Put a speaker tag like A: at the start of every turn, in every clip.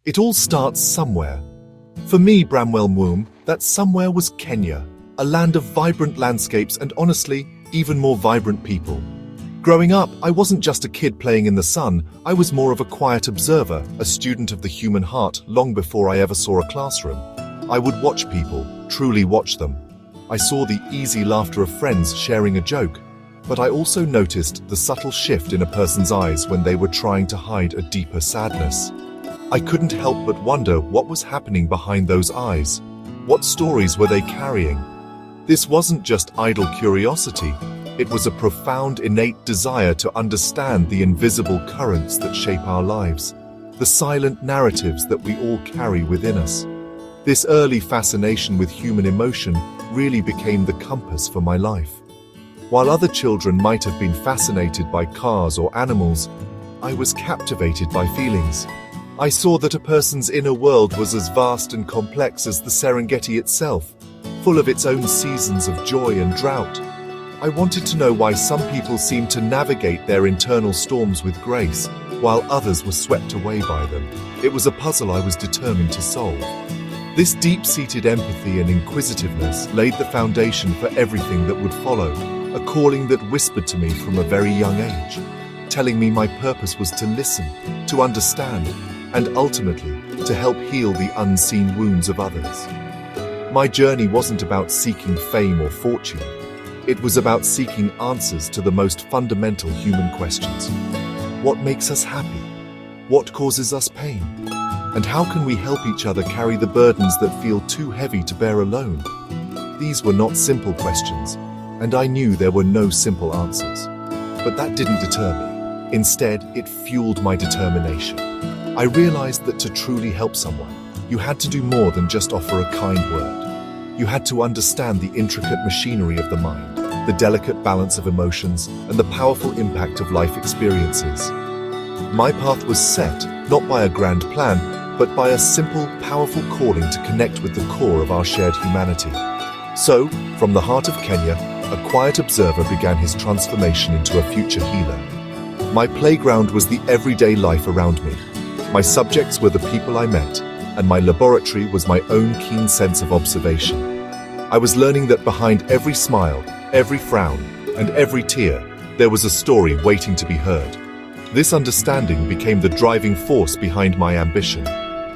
A: It all starts somewhere. For me, Bramwell Mwum, that somewhere was Kenya, a land of vibrant landscapes and honestly, even more vibrant people. Growing up, I wasn't just a kid playing in the sun, I was more of a quiet observer, a student of the human heart long before I ever saw a classroom. I would watch people, truly watch them. I saw the easy laughter of friends sharing a joke, but I also noticed the subtle shift in a person's eyes when they were trying to hide a deeper sadness. I couldn't help but wonder what was happening behind those eyes. What stories were they carrying? This wasn't just idle curiosity. It was a profound, innate desire to understand the invisible currents that shape our lives, the silent narratives that we all carry within us. This early fascination with human emotion really became the compass for my life. While other children might have been fascinated by cars or animals, I was captivated by feelings. I saw that a person's inner world was as vast and complex as the Serengeti itself, full of its own seasons of joy and drought. I wanted to know why some people seemed to navigate their internal storms with grace, while others were swept away by them. It was a puzzle I was determined to solve. This deep-seated empathy and inquisitiveness laid the foundation for everything that would follow, a calling that whispered to me from a very young age, telling me my purpose was to listen, to understand, and ultimately to help heal the unseen wounds of others. My journey wasn't about seeking fame or fortune. It was about seeking answers to the most fundamental human questions. What makes us happy? What causes us pain? And how can we help each other carry the burdens that feel too heavy to bear alone? These were not simple questions, and I knew there were no simple answers. But that didn't deter me. Instead, it fueled my determination. I realized that to truly help someone, you had to do more than just offer a kind word. You had to understand the intricate machinery of the mind, the delicate balance of emotions, and the powerful impact of life experiences. My path was set, not by a grand plan, but by a simple, powerful calling to connect with the core of our shared humanity. So, from the heart of Kenya, a quiet observer began his transformation into a future healer. My playground was the everyday life around me. My subjects were the people I met, and my laboratory was my own keen sense of observation. I was learning that behind every smile, every frown, and every tear, there was a story waiting to be heard. This understanding became the driving force behind my ambition.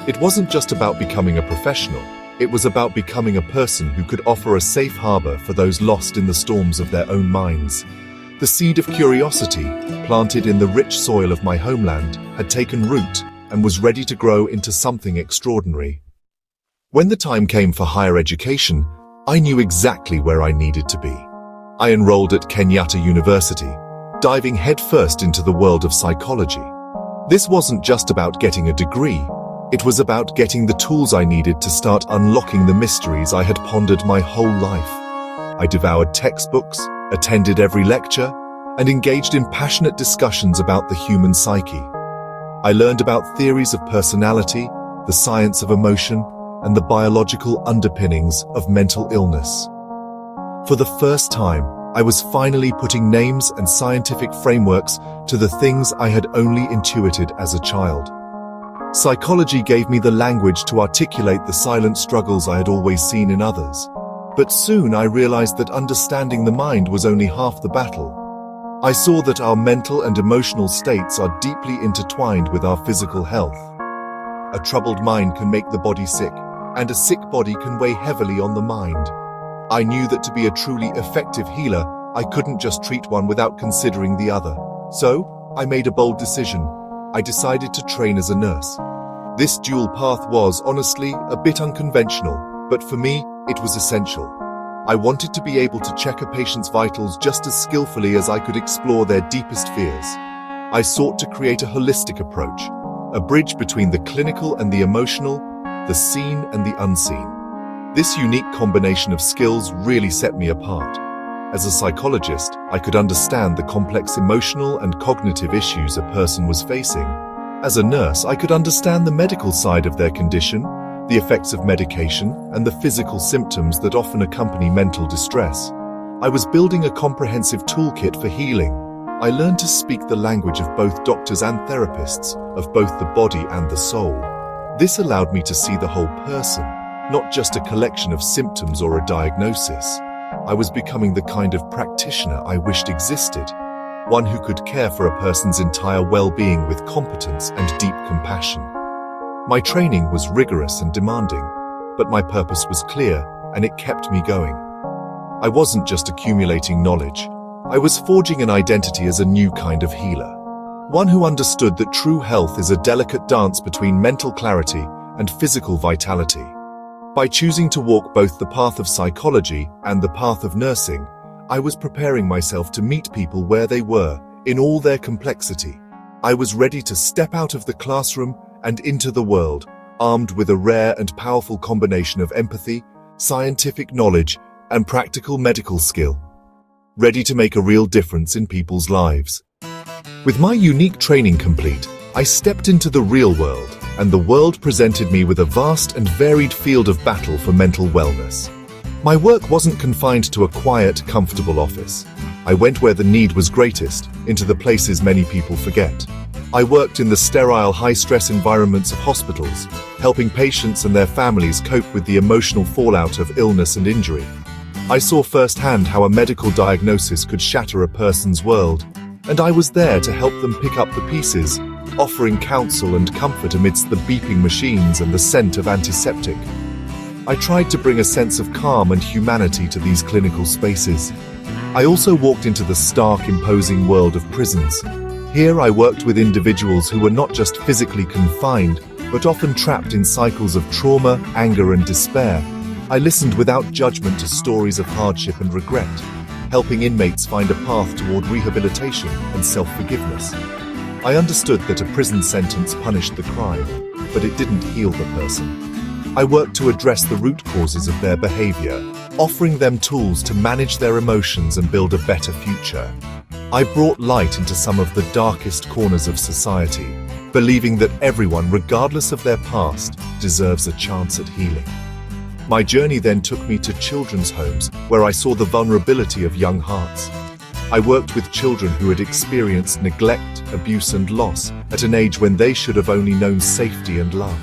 A: It wasn't just about becoming a professional, it was about becoming a person who could offer a safe harbor for those lost in the storms of their own minds. The seed of curiosity, planted in the rich soil of my homeland, had taken root and was ready to grow into something extraordinary. When the time came for higher education, I knew exactly where I needed to be. I enrolled at Kenyatta University, diving headfirst into the world of psychology. This wasn't just about getting a degree, it was about getting the tools I needed to start unlocking the mysteries I had pondered my whole life. I devoured textbooks, attended every lecture, and engaged in passionate discussions about the human psyche. I learned about theories of personality, the science of emotion, and the biological underpinnings of mental illness. For the first time, I was finally putting names and scientific frameworks to the things I had only intuited as a child. Psychology gave me the language to articulate the silent struggles I had always seen in others. But soon I realized that understanding the mind was only half the battle. I saw that our mental and emotional states are deeply intertwined with our physical health. A troubled mind can make the body sick, and a sick body can weigh heavily on the mind. I knew that to be a truly effective healer, I couldn't just treat one without considering the other. So, I made a bold decision. I decided to train as a nurse. This dual path was, honestly, a bit unconventional, but for me, it was essential. I wanted to be able to check a patient's vitals just as skillfully as I could explore their deepest fears. I sought to create a holistic approach, a bridge between the clinical and the emotional, the seen and the unseen. This unique combination of skills really set me apart. As a psychologist, I could understand the complex emotional and cognitive issues a person was facing. As a nurse, I could understand the medical side of their condition, the effects of medication, and the physical symptoms that often accompany mental distress. I was building a comprehensive toolkit for healing. I learned to speak the language of both doctors and therapists, of both the body and the soul. This allowed me to see the whole person, not just a collection of symptoms or a diagnosis. I was becoming the kind of practitioner I wished existed, one who could care for a person's entire well-being with competence and deep compassion. My training was rigorous and demanding, but my purpose was clear, and it kept me going. I wasn't just accumulating knowledge. I was forging an identity as a new kind of healer. One who understood that true health is a delicate dance between mental clarity and physical vitality. By choosing to walk both the path of psychology and the path of nursing, I was preparing myself to meet people where they were, in all their complexity. I was ready to step out of the classroom and into the world, armed with a rare and powerful combination of empathy, scientific knowledge, and practical medical skill. Ready to make a real difference in people's lives. With my unique training complete, I stepped into the real world, and the world presented me with a vast and varied field of battle for mental wellness. My work wasn't confined to a quiet, comfortable office. I went where the need was greatest, into the places many people forget. I worked in the sterile, high-stress environments of hospitals, helping patients and their families cope with the emotional fallout of illness and injury. I saw firsthand how a medical diagnosis could shatter a person's world, and I was there to help them pick up the pieces, offering counsel and comfort amidst the beeping machines and the scent of antiseptic. I tried to bring a sense of calm and humanity to these clinical spaces. I also walked into the stark, imposing world of prisons. Here I worked with individuals who were not just physically confined, but often trapped in cycles of trauma, anger, and despair. I listened without judgment to stories of hardship and regret, helping inmates find a path toward rehabilitation and self-forgiveness. I understood that a prison sentence punished the crime, but it didn't heal the person. I worked to address the root causes of their behavior, offering them tools to manage their emotions and build a better future. I brought light into some of the darkest corners of society, believing that everyone, regardless of their past, deserves a chance at healing. My journey then took me to children's homes, where I saw the vulnerability of young hearts. I worked with children who had experienced neglect, abuse, and loss at an age when they should have only known safety and love.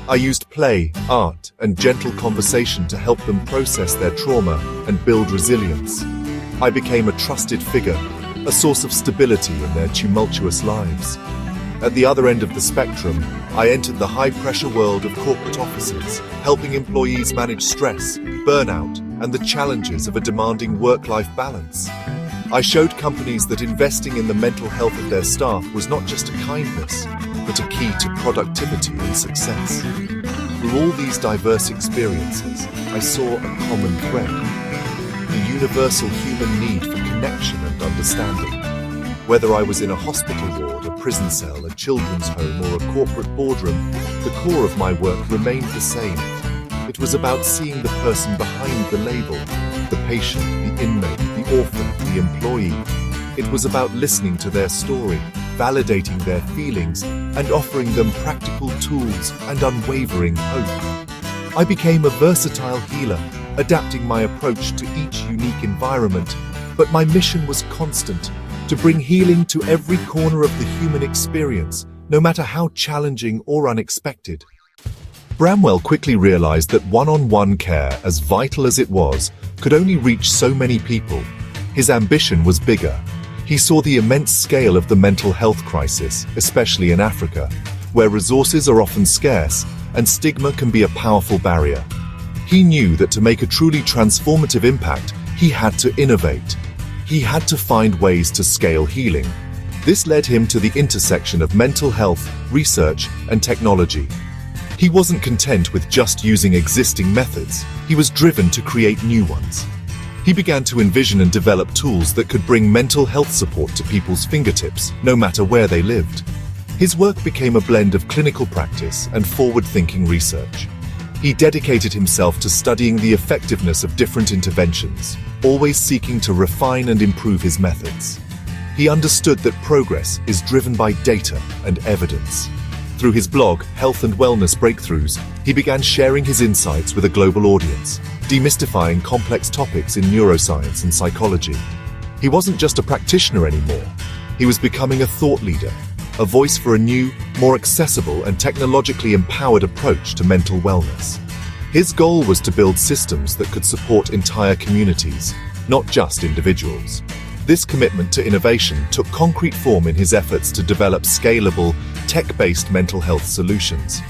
A: I used play, art, and gentle conversation to help them process their trauma and build resilience. I became a trusted figure, a source of stability in their tumultuous lives. At the other end of the spectrum, I entered the high-pressure world of corporate offices, helping employees manage stress, burnout, and the challenges of a demanding work-life balance. I showed companies that investing in the mental health of their staff was not just a kindness, but a key to productivity and success. Through all these diverse experiences, I saw a common thread: the universal human need for connection and understanding. Whether I was in a hospital ward, a prison cell, a children's home, or a corporate boardroom, the core of my work remained the same. It was about seeing the person behind the label, the patient, the inmate, the orphan, the employee. It was about listening to their story, validating their feelings, and offering them practical tools and unwavering hope. I became a versatile healer, adapting my approach to each unique environment, but my mission was constant: to bring healing to every corner of the human experience, no matter how challenging or unexpected. Bramwell quickly realized that one-on-one care, as vital as it was, could only reach so many people. His ambition was bigger. He saw the immense scale of the mental health crisis, especially in Africa, where resources are often scarce and stigma can be a powerful barrier. He knew that to make a truly transformative impact, he had to innovate. He had to find ways to scale healing. This led him to the intersection of mental health, research, and technology. He wasn't content with just using existing methods. He was driven to create new ones. He began to envision and develop tools that could bring mental health support to people's fingertips, no matter where they lived. His work became a blend of clinical practice and forward-thinking research. He dedicated himself to studying the effectiveness of different interventions, always seeking to refine and improve his methods. He understood that progress is driven by data and evidence. Through his blog, Health and Wellness Breakthroughs, he began sharing his insights with a global audience, demystifying complex topics in neuroscience and psychology. He wasn't just a practitioner anymore. He was becoming a thought leader, a voice for a new, more accessible and technologically empowered approach to mental wellness. His goal was to build systems that could support entire communities, not just individuals. This commitment to innovation took concrete form in his efforts to develop scalable, tech-based mental health solutions.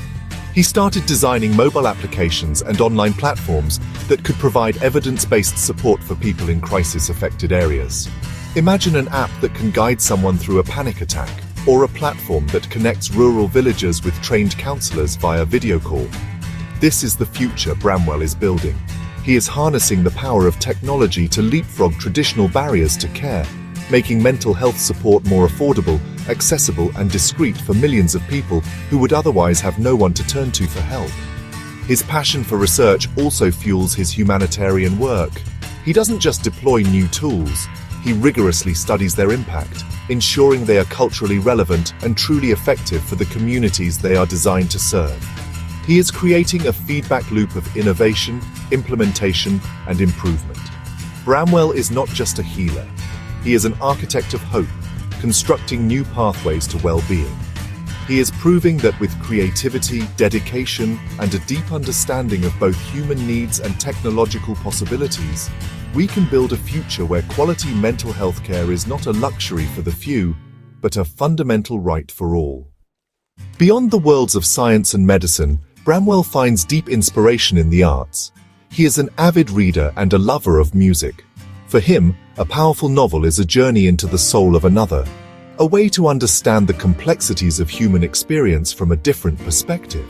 A: He started designing mobile applications and online platforms that could provide evidence-based support for people in crisis-affected areas. Imagine an app that can guide someone through a panic attack, or a platform that connects rural villagers with trained counselors via video call. This is the future Bramwell is building. He is harnessing the power of technology to leapfrog traditional barriers to care, making mental health support more affordable, accessible and discreet for millions of people who would otherwise have no one to turn to for help. His passion for research also fuels his humanitarian work. He doesn't just deploy new tools, he rigorously studies their impact, ensuring they are culturally relevant and truly effective for the communities they are designed to serve. He is creating a feedback loop of innovation, implementation, and improvement. Bramwell is not just a healer. He is an architect of hope, constructing new pathways to well-being. He is proving that with creativity, dedication, and a deep understanding of both human needs and technological possibilities, we can build a future where quality mental health care is not a luxury for the few, but a fundamental right for all. Beyond the worlds of science and medicine, Bramwell finds deep inspiration in the arts. He is an avid reader and a lover of music. For him, a powerful novel is a journey into the soul of another, a way to understand the complexities of human experience from a different perspective.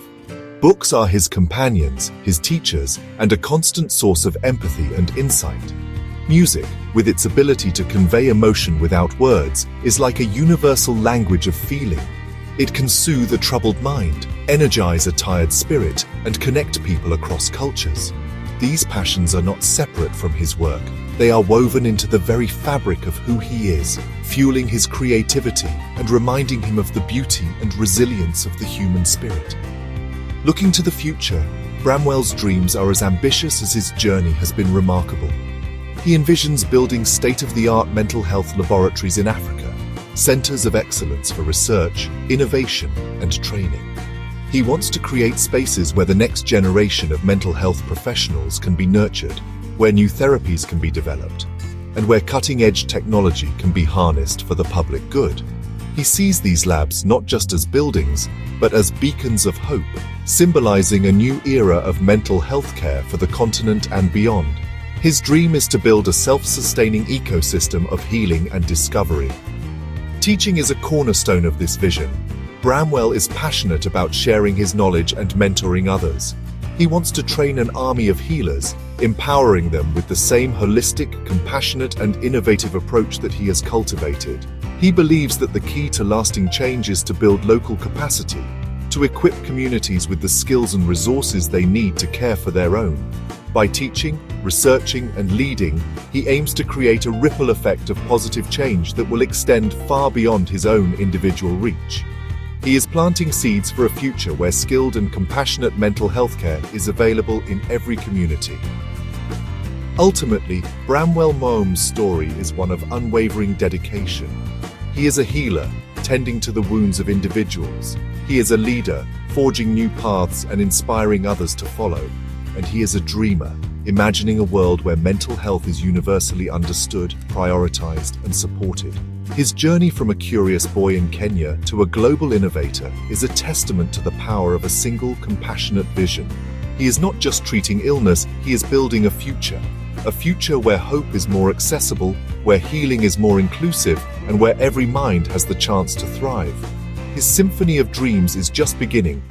A: Books are his companions, his teachers, and a constant source of empathy and insight. Music, with its ability to convey emotion without words, is like a universal language of feeling. It can soothe a troubled mind, energize a tired spirit, and connect people across cultures. These passions are not separate from his work. They are woven into the very fabric of who he is, fueling his creativity and reminding him of the beauty and resilience of the human spirit. Looking to the future, Bramwell's dreams are as ambitious as his journey has been remarkable. He envisions building state-of-the-art mental health laboratories in Africa, centers of excellence for research, innovation, and training. He wants to create spaces where the next generation of mental health professionals can be nurtured, where new therapies can be developed, and where cutting-edge technology can be harnessed for the public good. He sees these labs not just as buildings, but as beacons of hope, symbolizing a new era of mental health care for the continent and beyond. His dream is to build a self-sustaining ecosystem of healing and discovery. Teaching is a cornerstone of this vision. Bramwell is passionate about sharing his knowledge and mentoring others. He wants to train an army of healers, empowering them with the same holistic, compassionate, and innovative approach that he has cultivated. He believes that the key to lasting change is to build local capacity, to equip communities with the skills and resources they need to care for their own. By teaching, researching, and leading, he aims to create a ripple effect of positive change that will extend far beyond his own individual reach. He is planting seeds for a future where skilled and compassionate mental health care is available in every community. Ultimately, Bramwell Moom's story is one of unwavering dedication. He is a healer, tending to the wounds of individuals. He is a leader, forging new paths and inspiring others to follow. And he is a dreamer, imagining a world where mental health is universally understood, prioritized, and supported. His journey from a curious boy in Kenya to a global innovator is a testament to the power of a single, compassionate vision. He is not just treating illness, he is building a future where hope is more accessible, where healing is more inclusive, and where every mind has the chance to thrive. His symphony of dreams is just beginning,